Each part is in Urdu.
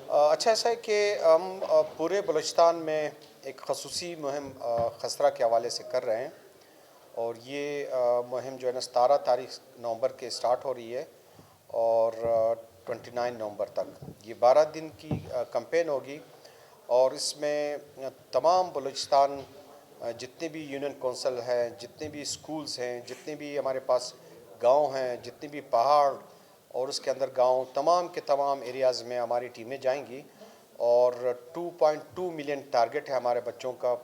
اچھا ایسا ہے کہ ہم پورے بلوچستان میں ایک خصوصی مہم خسرہ کے حوالے سے کر رہے ہیں، اور یہ مہم جو ہے نا 17 تاریخ نومبر کے سٹارٹ ہو رہی ہے اور 29 نومبر تک یہ 12 دن کی کمپین ہوگی۔ اور اس میں تمام بلوچستان جتنے بھی یونین کونسل ہیں، جتنے بھی اسکولز ہیں، جتنے بھی ہمارے پاس گاؤں ہیں، جتنے بھی پہاڑ اور اس کے اندر گاؤں، تمام کے تمام ایریاز میں ہماری ٹیمیں جائیں گی، اور 2.2 ملین ٹارگٹ ہے ہمارے بچوں کا۔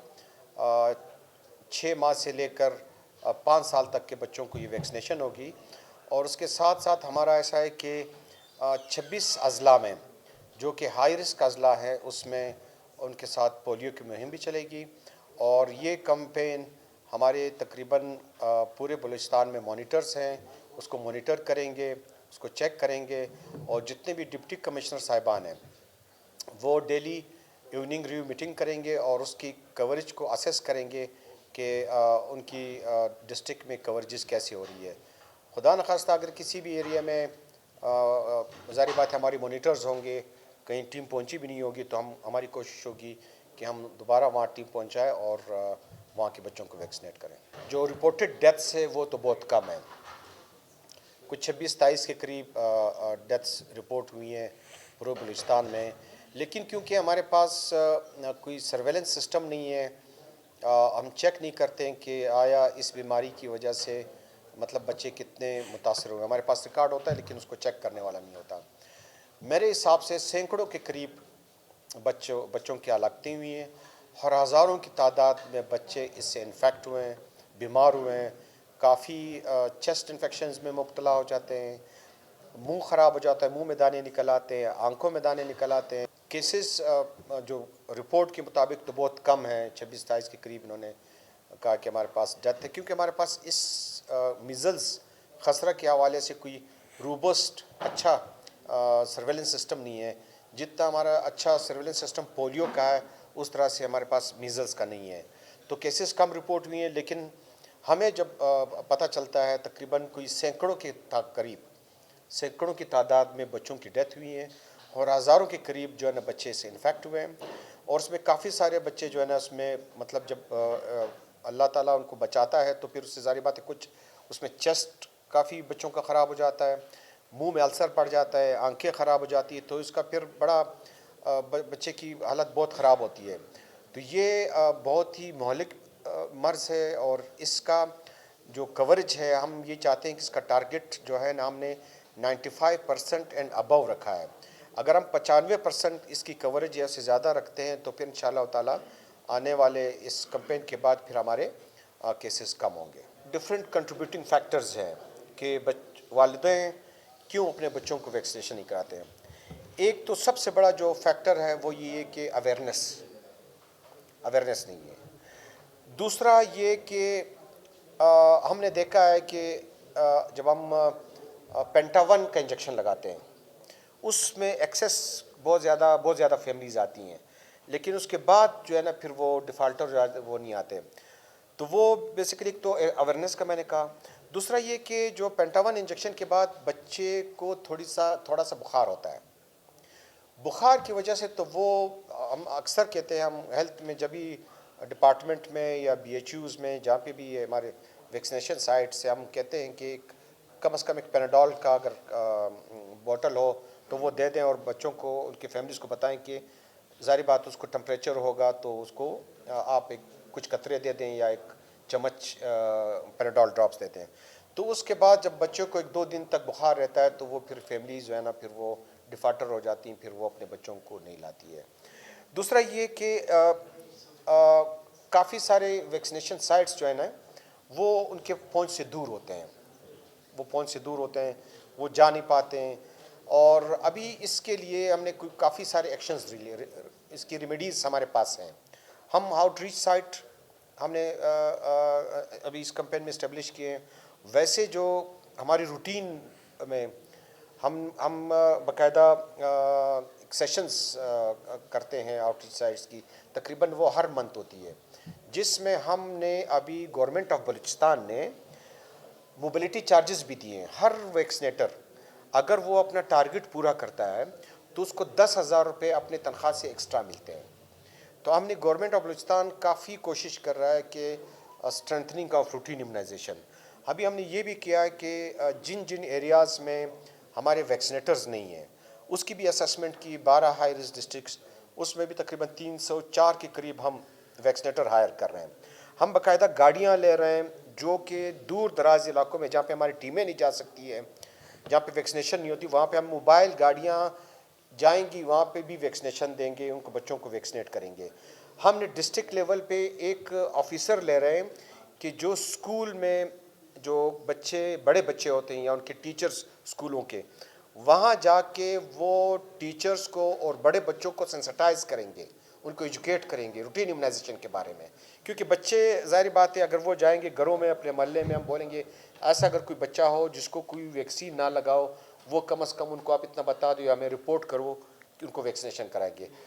6 ماہ سے لے کر 5 سال تک کے بچوں کو یہ ویکسینیشن ہوگی، اور اس کے ساتھ ساتھ ہمارا ایسا ہے کہ 26 اضلاع میں جو کہ ہائی رسک اضلاع ہے اس میں ان کے ساتھ پولیو کی مہم بھی چلے گی، اور یہ کمپین ہمارے تقریباً پورے بلوچستان میں مانیٹرز ہیں، اس کو مانیٹر کریں گے، اس کو چیک کریں گے، اور جتنے بھی ڈپٹی کمشنر صاحبان ہیں وہ ڈیلی ایوننگ ریویو میٹنگ کریں گے اور اس کی کوریج کو اسیس کریں گے کہ ان کی ڈسٹرکٹ میں کوریجز کیسی ہو رہی ہے۔ خدا نخواستہ اگر کسی بھی ایریا میں ظاہر بات ہے ہماری مانیٹرز ہوں گے، کہیں ٹیم پہنچی بھی نہیں ہوگی تو ہماری کوشش ہوگی کہ ہم دوبارہ وہاں ٹیم پہنچائیں اور وہاں کے بچوں کو ویکسینیٹ کریں۔ جو رپورٹڈ ڈیتھس ہے وہ تو بہت کم ہیں، کچھ 26-27 کے قریب ڈیتھس رپورٹ ہوئی ہیں پورے بلوچستان میں، لیکن کیونکہ ہمارے پاس کوئی سرویلنس سسٹم نہیں ہے، ہم چیک نہیں کرتے ہیں کہ آیا اس بیماری کی وجہ سے مطلب بچے کتنے متاثر ہوئے۔ ہمارے پاس ریکارڈ ہوتا ہے لیکن اس کو چیک کرنے والا نہیں ہوتا۔ میرے حساب سے سینکڑوں کے قریب بچوں کی ہلاکتیں ہوئی ہیں، اور ہزاروں کی تعداد میں بچے اس سے انفیکٹ ہوئے ہیں، بیمار ہوئے ہیں، کافی چیسٹ انفیکشنز میں مبتلا ہو جاتے ہیں، منہ خراب ہو جاتا ہے، منہ میں دانے نکل آتے ہیں، آنکھوں میں دانے نکل آتے ہیں۔ کیسز جو رپورٹ کے مطابق تو بہت کم ہیں، 26-27 کے قریب انہوں نے کہا کہ ہمارے پاس ڈیتھ ہے، کیونکہ ہمارے پاس اس میزلز خسرہ کے حوالے سے کوئی روبسٹ اچھا سرویلنس سسٹم نہیں ہے۔ جتنا ہمارا اچھا سرویلنس سسٹم پولیو کا ہے اس طرح سے ہمارے پاس میزلز کا نہیں ہے، تو کیسز کم رپورٹ ہوئی ہیں، لیکن ہمیں جب پتہ چلتا ہے تقریباً کوئی سینکڑوں کی تعداد میں بچوں کی ڈیتھ ہوئی ہیں، اور ہزاروں کے قریب جو ہے نا بچے سے انفیکٹ ہوئے ہیں، اور اس میں کافی سارے بچے جو ہے نا اس میں مطلب جب اللہ تعالیٰ ان کو بچاتا ہے تو پھر اس سے ظاہر بات ہے کچھ اس میں چیسٹ کافی بچوں کا خراب ہو جاتا ہے، منہ میں السر پڑ جاتا ہے، آنکھیں خراب ہو جاتی ہے، تو اس کا پھر بڑا بچے کی حالت بہت خراب ہوتی ہے۔ تو یہ بہت ہی مہلک مرض ہے، اور اس کا جو کوریج ہے ہم یہ چاہتے ہیں کہ اس کا ٹارگٹ جو ہے نا ہم نے 95% اینڈ ابو رکھا ہے۔ اگر ہم 95% اس کی کوریج یا سے زیادہ رکھتے ہیں تو پھر انشاءاللہ تعالیٰ آنے والے اس کمپین کے بعد پھر ہمارے کیسز کم ہوں گے۔ ڈفرینٹ کنٹریبیوٹنگ فیکٹرز ہیں کہ والدین کیوں اپنے بچوں کو ویکسینیشن نہیں کراتے ہیں۔ ایک تو سب سے بڑا جو فیکٹر ہے وہ یہ ہے کہ اویئرنیس نہیں ہے۔ دوسرا یہ کہ ہم نے دیکھا ہے کہ جب ہم پینٹا 1 کا انجیکشن لگاتے ہیں اس میں ایکسیس بہت زیادہ فیملیز آتی ہیں، لیکن اس کے بعد جو ہے نا پھر وہ ڈیفالٹر وہ نہیں آتے، تو وہ بیسیکلی ایک تو اویئرنیس کا میں نے کہا۔ دوسرا یہ کہ جو پینٹا 1 انجیکشن کے بعد بچے کو تھوڑا سا بخار ہوتا ہے، بخار کی وجہ سے تو وہ ہم اکثر کہتے ہیں، ہم ہیلتھ میں جب بھی ڈپارٹمنٹ میں یا بی ایچ یوز میں جہاں پہ بھی یہ ہمارے ویکسینیشن سائٹ سے ہم کہتے ہیں کہ کم از کم ایک پیناڈول کا اگر بوٹل ہو تو وہ دے دیں، اور بچوں کو ان کی فیملیز کو بتائیں کہ ظاہر بات اس کو ٹمپریچر ہوگا تو اس کو آپ کچھ قطرے دے دیں یا ایک چمچ پیناڈول ڈراپس دیتے ہیں، تو اس کے بعد جب بچوں کو 1-2 دن تک بخار رہتا ہے تو وہ پھر فیملیز جو ہے نا پھر وہ ڈیفالٹر ہو جاتی ہیں، پھر وہ اپنے بچوں کو نہیں لاتی ہے۔ دوسرا یہ کہ کافی سارے ویکسینیشن سائٹس جو ہیں نا وہ ان کے پہنچ سے دور ہوتے ہیں، وہ جا نہیں پاتے ہیں، اور ابھی اس کے لیے ہم نے کافی سارے ایکشنز لیے، اس کی ریمیڈیز ہمارے پاس ہیں۔ ہم آؤٹ ریچ سائٹ ہم نے ابھی اس کمپین میں اسٹیبلش کیے ہیں، ویسے جو ہماری روٹین میں ہم باقاعدہ سیشنز کرتے ہیں آؤٹ ریچ سائٹس کی، تقریباً وہ ہر منتھ ہوتی ہے، جس میں ہم نے ابھی گورنمنٹ آف بلوچستان نے موبلٹی چارجز بھی دیے ہیں۔ ہر ویکسینیٹر اگر وہ اپنا ٹارگٹ پورا کرتا ہے تو اس کو 10,000 روپے اپنے تنخواہ سے ایکسٹرا ملتے ہیں. تو ہم نے گورنمنٹ آف بلوچستان کافی کوشش کر رہا ہے کہ اسٹرینتھننگ آف روٹین امیونائزیشن. ابھی ہم نے یہ بھی کیا ہے کہ جن جن ایریاز میں ہمارے ویکسینیٹرز نہیں ہیں اس کی بھی اسیسمنٹ کی. 12 ہائی رسک ڈسٹرکٹس، اس میں بھی تقریباً 304 کے قریب ہم ویکسینیٹر ہائر کر رہے ہیں. ہم باقاعدہ گاڑیاں لے رہے ہیں جو کہ دور دراز علاقوں میں جہاں پہ ہماری ٹیمیں نہیں جا سکتی ہیں، جہاں پہ ویکسینیشن نہیں ہوتی، وہاں پہ ہم موبائل گاڑیاں جائیں گی، وہاں پہ بھی ویکسینیشن دیں گے، ان کو بچوں کو ویکسینیٹ کریں گے. ہم نے ڈسٹرکٹ لیول پہ ایک آفیسر لے رہے ہیں کہ جو اسکول میں جو بڑے بچے ہوتے ہیں یا ان کے ٹیچرز اسکولوں کے، وہاں جا کے وہ ٹیچرز کو اور بڑے بچوں کو سینسٹائز کریں گے، ان کو ایجوکیٹ کریں گے روٹین امیونائزیشن کے بارے میں. کیونکہ بچے ظاہر بات ہے اگر وہ جائیں گے گھروں میں اپنے محلے میں، ہم بولیں گے ایسا اگر کوئی بچہ ہو جس کو کوئی ویکسین نہ لگاؤ، وہ کم از کم ان کو آپ اتنا بتا دو یا ہمیں رپورٹ کرو کہ ان کو ویکسینیشن کرائیں گے.